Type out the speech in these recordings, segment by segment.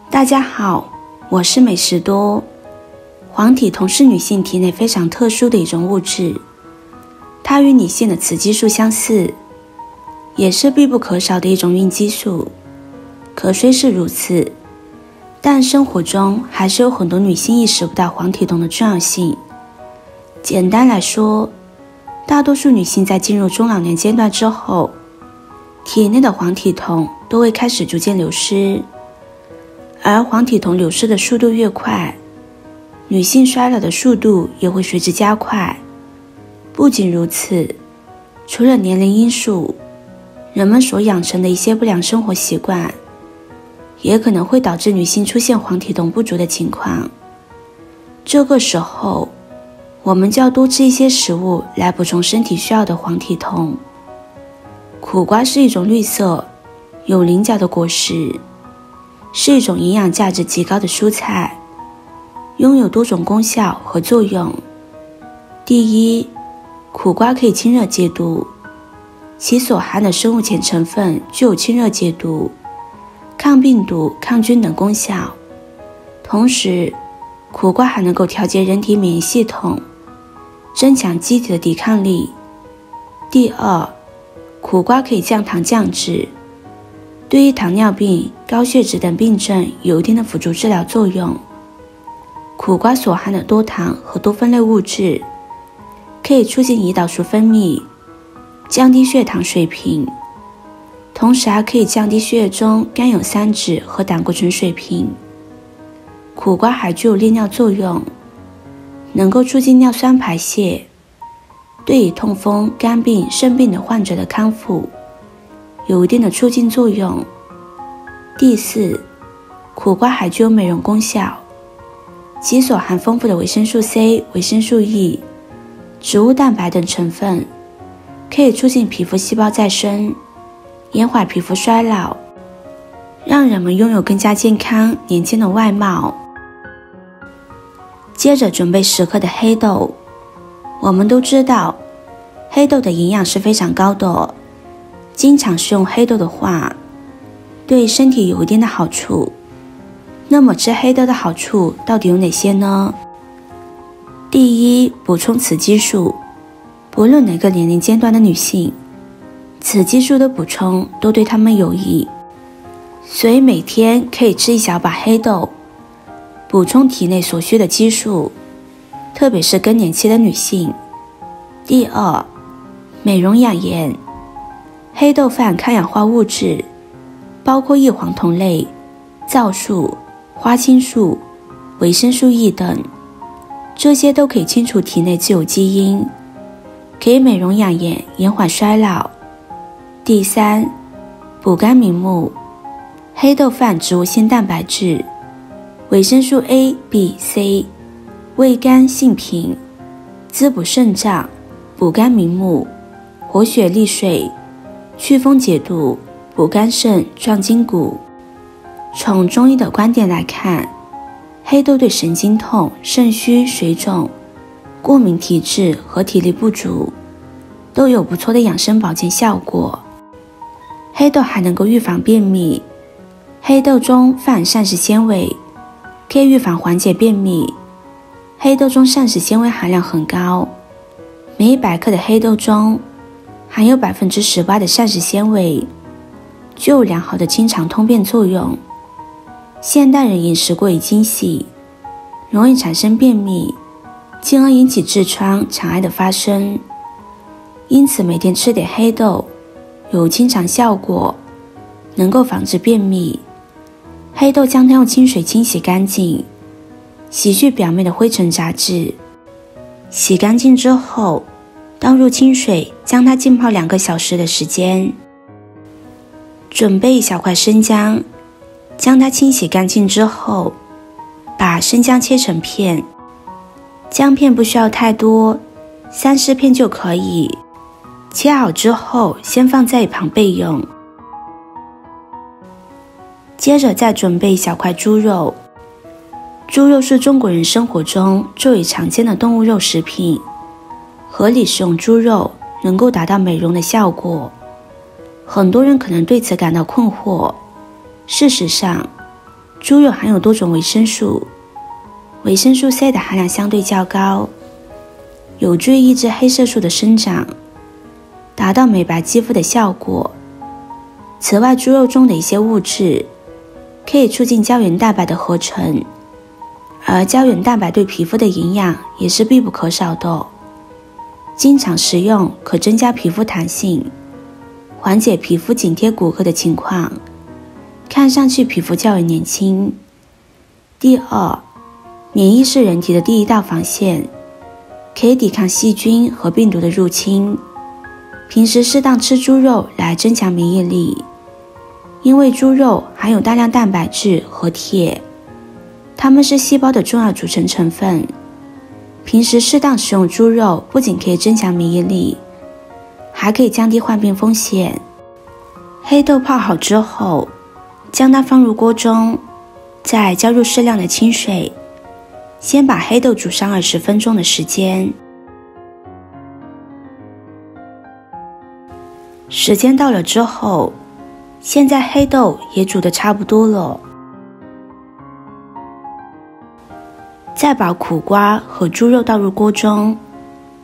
大家好，我是美食多。黄体酮是女性体内非常特殊的一种物质，它与女性的雌激素相似，也是必不可少的一种孕激素。可虽是如此，但生活中还是有很多女性意识不到黄体酮的重要性。简单来说，大多数女性在进入中老年阶段之后，体内的黄体酮都会开始逐渐流失，而黄体酮流失的速度越快，女性衰老的速度也会随之加快。不仅如此，除了年龄因素，人们所养成的一些不良生活习惯，也可能会导致女性出现黄体酮不足的情况。这个时候，我们就要多吃一些食物来补充身体需要的黄体酮。苦瓜是一种绿色、有棱角的果实，是一种营养价值极高的蔬菜，拥有多种功效和作用。第一，苦瓜可以清热解毒，其所含的生物碱成分具有清热解毒、抗病毒、抗菌等功效。同时，苦瓜还能够调节人体免疫系统，增强机体的抵抗力。第二，苦瓜可以降糖降脂，对于糖尿病、高血脂等病症有一定的辅助治疗作用。苦瓜所含的多糖和多酚类物质可以促进胰岛素分泌，降低血糖水平，同时还可以降低血液中甘油三酯和胆固醇水平。苦瓜还具有利尿作用，能够促进尿酸排泄，对于痛风、肝病、肾病的患者的康复有一定的促进作用。第四，苦瓜还具有美容功效，其所含丰富的维生素 C、维生素 E、植物蛋白等成分，可以促进皮肤细胞再生，延缓皮肤衰老，让人们拥有更加健康、年轻的外貌。接着准备10克的黑豆。我们都知道，黑豆的营养是非常高的，经常食用黑豆的话，对身体有一定的好处。那么吃黑豆的好处到底有哪些呢？第一，补充雌激素。不论哪个年龄阶段的女性，雌激素的补充都对她们有益，所以每天可以吃一小把黑豆，补充体内所需的激素，特别是更年期的女性。第二，美容养颜。黑豆富含抗氧化物质，包括异黄酮类、皂素、花青素、维生素 E 等，这些都可以清除体内自由基因，可以美容养颜，延缓衰老。第三，补肝明目。黑豆富含植物性蛋白质、维生素 A、B、C， 味甘性平，滋补肾脏，补肝明目，活血利水，祛风解毒，补肝肾，壮筋骨。从中医的观点来看，黑豆对神经痛、肾虚、水肿、过敏体质和体力不足都有不错的养生保健效果。黑豆还能够预防便秘，黑豆中富含膳食纤维，可以预防缓解便秘。黑豆中膳食纤维含量很高，每100克的黑豆中含有 18% 的膳食纤维，具有良好的清肠通便作用。现代人饮食过于精细，容易产生便秘，进而引起痔疮、肠癌的发生。因此每天吃点黑豆有清肠效果，能够防止便秘。黑豆将它用清水清洗干净，洗去表面的灰尘杂质。洗干净之后，倒入清水，将它浸泡2个小时的时间。准备1小块生姜，将它清洗干净之后，把生姜切成片，姜片不需要太多，3-4片就可以。切好之后，先放在一旁备用。接着再准备1小块猪肉。猪肉是中国人生活中最为常见的动物肉食品，合理食用猪肉能够达到美容的效果。很多人可能对此感到困惑，事实上，猪肉含有多种维生素，维生素 C 的含量相对较高，有助于抑制黑色素的生长，达到美白肌肤的效果。此外，猪肉中的一些物质可以促进胶原蛋白的合成，而胶原蛋白对皮肤的营养也是必不可少的。经常食用可增加皮肤弹性，缓解皮肤紧贴骨骼的情况，看上去皮肤较为年轻。第二，免疫是人体的第一道防线，可以抵抗细菌和病毒的入侵。平时适当吃猪肉来增强免疫力，因为猪肉含有大量蛋白质和铁，它们是细胞的重要组成成分。平时适当食用猪肉不仅可以增强免疫力，还可以降低患病风险。黑豆泡好之后，将它放入锅中，再加入适量的清水，先把黑豆煮上20分钟的时间。时间到了之后，现在黑豆也煮得差不多了。再把苦瓜和猪肉倒入锅中，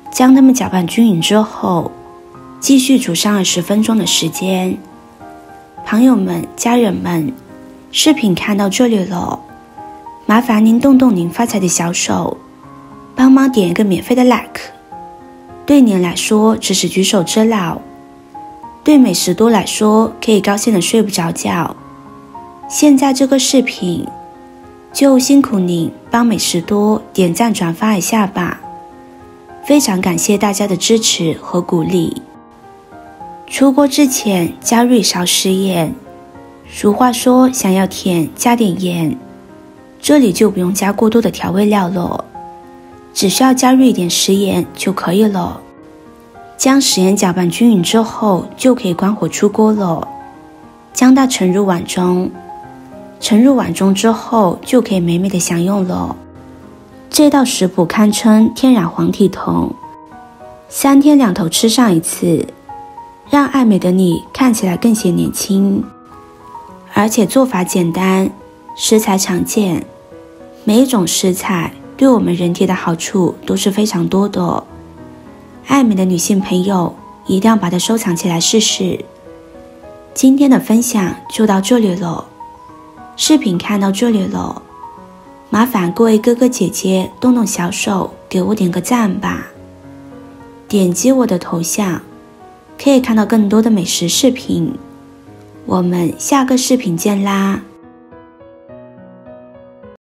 将它们搅拌均匀之后，继续煮上20分钟的时间。朋友们、家人们，视频看到这里了，麻烦您动动您发财的小手，帮忙点一个免费的 like。对您来说只是举手之劳，对美食多来说可以高兴的睡不着觉。现在这个视频就辛苦您帮美食多点赞转发一下吧，非常感谢大家的支持和鼓励。出锅之前加入一勺食盐，俗话说想要甜加点盐，这里就不用加过多的调味料了，只需要加入一点食盐就可以了。将食盐搅拌均匀之后，就可以关火出锅了，将它盛入碗中。盛入碗中之后，就可以美美的享用了。这道食谱堪称天然黄体酮，3天2头吃上一次，让爱美的你看起来更显年轻。而且做法简单，食材常见，每一种食材对我们人体的好处都是非常多的。爱美的女性朋友一定要把它收藏起来试试。今天的分享就到这里了。视频看到这里了，麻烦各位哥哥姐姐动动小手给我点个赞吧。点击我的头像，可以看到更多的美食视频。我们下个视频见啦！